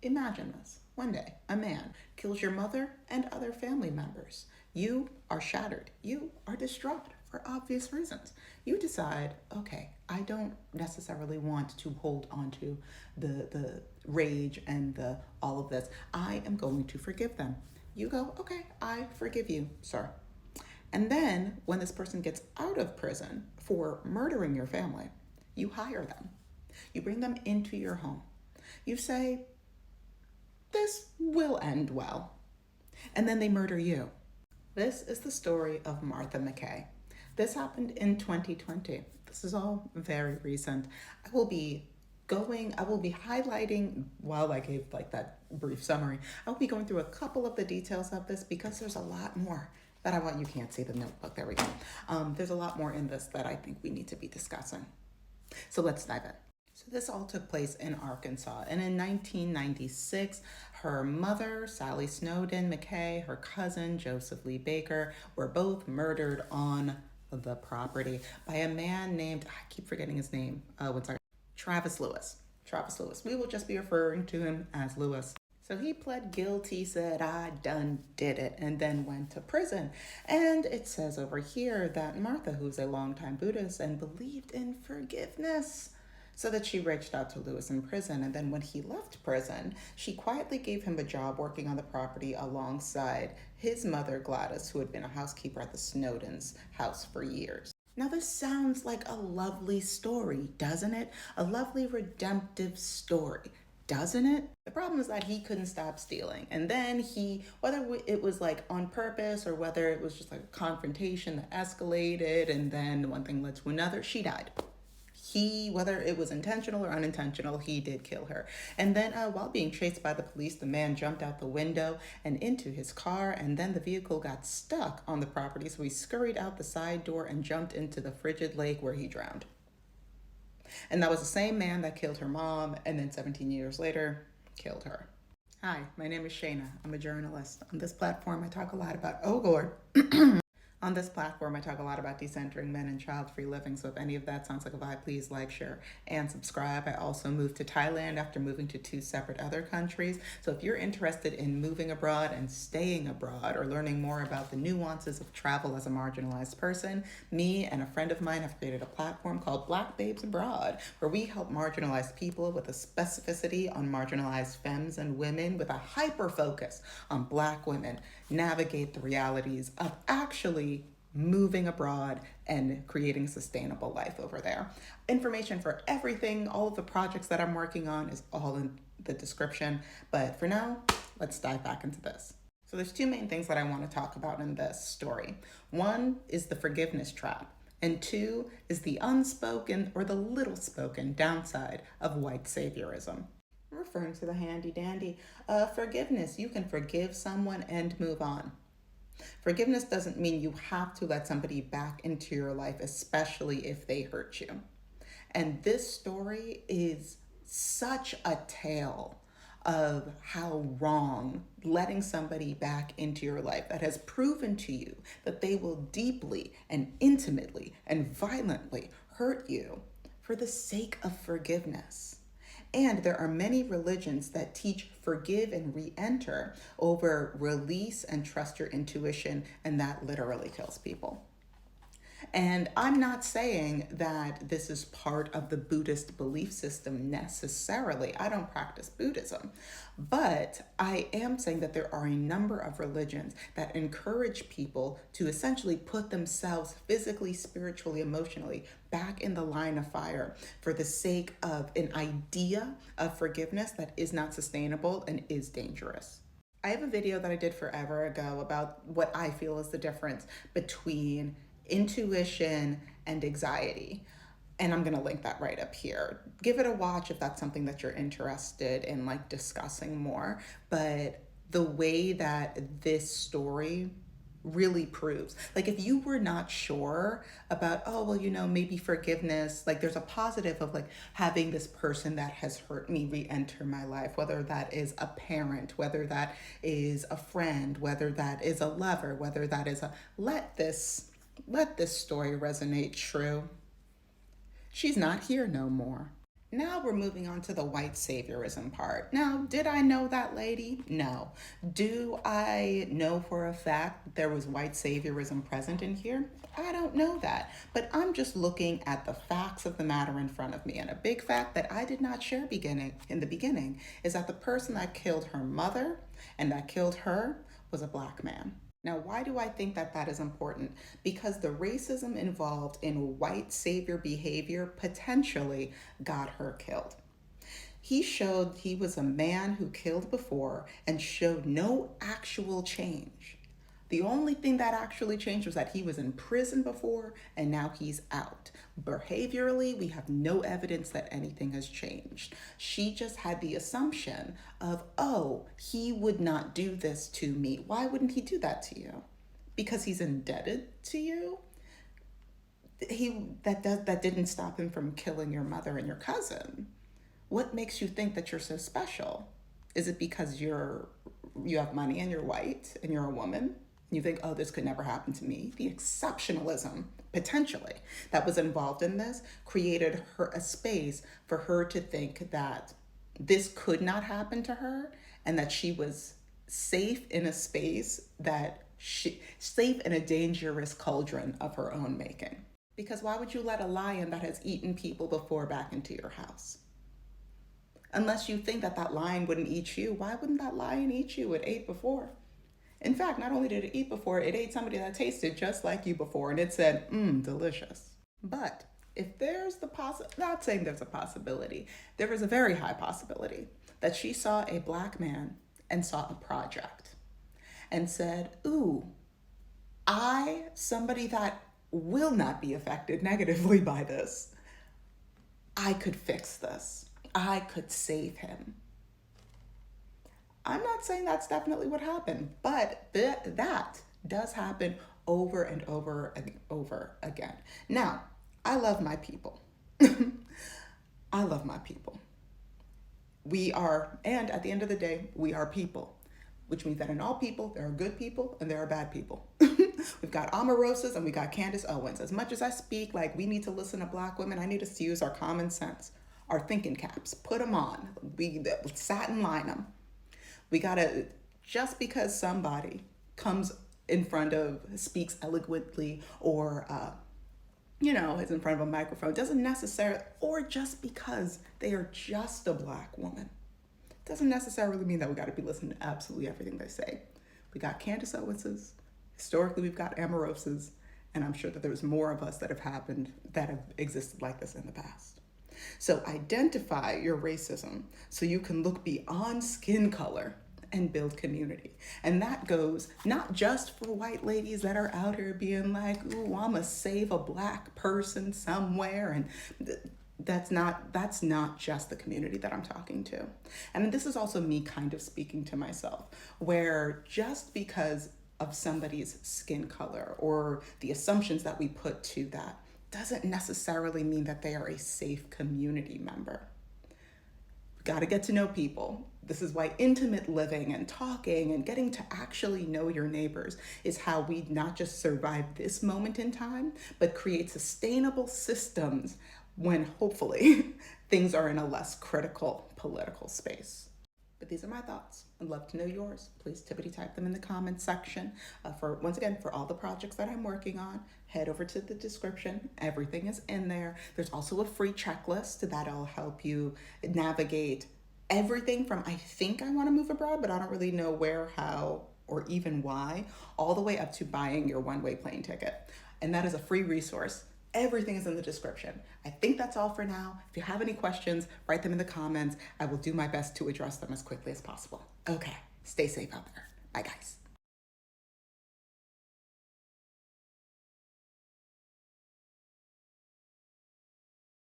Imagine this. One day, a man kills your mother and other family members. You are shattered. You are distraught for obvious reasons. You decide, okay, I don't necessarily want to hold on to the rage and the all of this. I am going to forgive them. You go, okay, I forgive you, sir. And then when this person gets out of prison for murdering your family, you hire them. You bring them into your home. You say, this will end well. And then they murder you. This is the story of Martha McKay. This happened in 2020. This is all very recent. I will be highlighting, while I gave like that brief summary, I'll be going through a couple of the details of this because there's a lot more that I want. You can't see the notebook, there we go. There's a lot more in this that I think we need to be discussing. So let's dive in. So this all took place in Arkansas, and in 1996, her mother, Sally Snowden McKay, her cousin, Joseph Lee Baker, were both murdered on the property by a man named, I keep forgetting his name, Travis Lewis. Travis Lewis. We will just be referring to him as Lewis. So he pled guilty, said, I done did it, and then went to prison. And it says over here that Martha, who's a longtime Buddhist and believed in forgiveness, so that she reached out to Lewis in prison. And then when he left prison, she quietly gave him a job working on the property alongside his mother, Gladys, who had been a housekeeper at the Snowdens' house for years. Now, this sounds like a lovely story, doesn't it? A lovely redemptive story, doesn't it? The problem is that he couldn't stop stealing. And then whether it was like on purpose or whether it was just like a confrontation that escalated and then one thing led to another, she died. Whether it was intentional or unintentional, he did kill her. And then while being chased by the police, the man jumped out the window and into his car, and then the vehicle got stuck on the property, so he scurried out the side door and jumped into the frigid lake where he drowned. And that was the same man that killed her mom, and then 17 years later, killed her. Hi, my name is Shayna. I'm a journalist. On this platform, I talk a lot about, oh Lord. On this platform, I talk a lot about decentering men and child-free living, so if any of that sounds like a vibe, please like, share, and subscribe. I also moved to Thailand after moving to 2 separate other countries, so if you're interested in moving abroad and staying abroad or learning more about the nuances of travel as a marginalized person, me and a friend of mine have created a platform called Black Babes Abroad, where we help marginalized people with a specificity on marginalized femmes and women with a hyper focus on Black women navigate the realities of actually moving abroad and creating a sustainable life over there. Information for everything, all of the projects that I'm working on is all in the description. But for now, let's dive back into this. So there's 2 main things that I want to talk about in this story. 1 is the forgiveness trap, and 2 is the unspoken or the little spoken downside of white saviorism. I'm referring to the handy dandy forgiveness. You can forgive someone and move on. Forgiveness doesn't mean you have to let somebody back into your life, especially if they hurt you. And this story is such a tale of how wrong letting somebody back into your life that has proven to you that they will deeply and intimately and violently hurt you for the sake of forgiveness. And there are many religions that teach forgive and re-enter over release and trust your intuition, and that literally kills people. And I'm not saying that this is part of the Buddhist belief system necessarily. I don't practice Buddhism, but I am saying that there are a number of religions that encourage people to essentially put themselves physically, spiritually, emotionally back in the line of fire for the sake of an idea of forgiveness that is not sustainable and is dangerous. I have a video that I did forever ago about what I feel is the difference between intuition and anxiety. And I'm going to link that right up here. Give it a watch if that's something that you're interested in like discussing more. But the way that this story really proves, like if you were not sure about, oh, well, you know, maybe forgiveness, like there's a positive of like having this person that has hurt me re-enter my life, whether that is a parent, whether that is a friend, whether that is a lover, whether that is let this story resonate true. She's not here no more. Now we're moving on to the white saviorism part. Now, did I know that lady? No. Do I know for a fact there was white saviorism present in here? I don't know that. But I'm just looking at the facts of the matter in front of me. And a big fact that I did not share in the beginning is that the person that killed her mother and that killed her was a black man. Now, why do I think that that is important? Because the racism involved in white savior behavior potentially got her killed. He showed he was a man who killed before and showed no actual change. The only thing that actually changed was that he was in prison before and now he's out. Behaviorally, we have no evidence that anything has changed. She just had the assumption of, oh, he would not do this to me. Why wouldn't he do that to you? Because he's indebted to you? That didn't stop him from killing your mother and your cousin. What makes you think that you're so special? Is it because you have money and you're white and you're a woman? You think, oh, this could never happen to me. The exceptionalism, potentially, that was involved in this created her a space for her to think that this could not happen to her and that she was safe in a space safe in a dangerous cauldron of her own making. Because why would you let a lion that has eaten people before back into your house? Unless you think that that lion wouldn't eat you, why wouldn't that lion eat you? It ate before. In fact, not only did it eat before, it ate somebody that tasted just like you before, and it said, delicious. But if there's not saying there's a possibility, there is a very high possibility that she saw a black man and saw a project and said, ooh, somebody that will not be affected negatively by this, I could fix this. I could save him. I'm not saying that's definitely what happened, but that does happen over and over and over again. Now, I love my people. I love my people. And at the end of the day, we are people, which means that in all people, there are good people and there are bad people. We've got Omarosas and we got Candace Owens. As much as I speak like we need to listen to black women, I need us to use our common sense, our thinking caps, put them on. We satin line them. We gotta, just because somebody speaks eloquently or, is in front of a microphone, doesn't necessarily, or just because they are just a black woman, doesn't necessarily mean that we gotta be listening to absolutely everything they say. We got Candace Owenses, historically we've got Amarosas, and I'm sure that there's more of us that have existed like this in the past. So identify your racism so you can look beyond skin color and build community. And that goes not just for white ladies that are out here being like, ooh, I'ma save a black person somewhere. And that's not just the community that I'm talking to. And this is also me kind of speaking to myself, where just because of somebody's skin color or the assumptions that we put to that doesn't necessarily mean that they are a safe community member. We got to get to know people. This is why intimate living and talking and getting to actually know your neighbors is how we not just survive this moment in time, but create sustainable systems when hopefully things are in a less critical political space. But these are my thoughts. I'd love to know yours. Please tippity type them in the comments section. For all the projects that I'm working on, head over to the description. Everything is in there. There's also a free checklist that'll help you navigate everything from I think I want to move abroad, but I don't really know where, how, or even why, all the way up to buying your one-way plane ticket. And that is a free resource. Everything is in the description. I think that's all for now. If you have any questions, write them in the comments. I will do my best to address them as quickly as possible. Okay, stay safe out there. Bye, guys.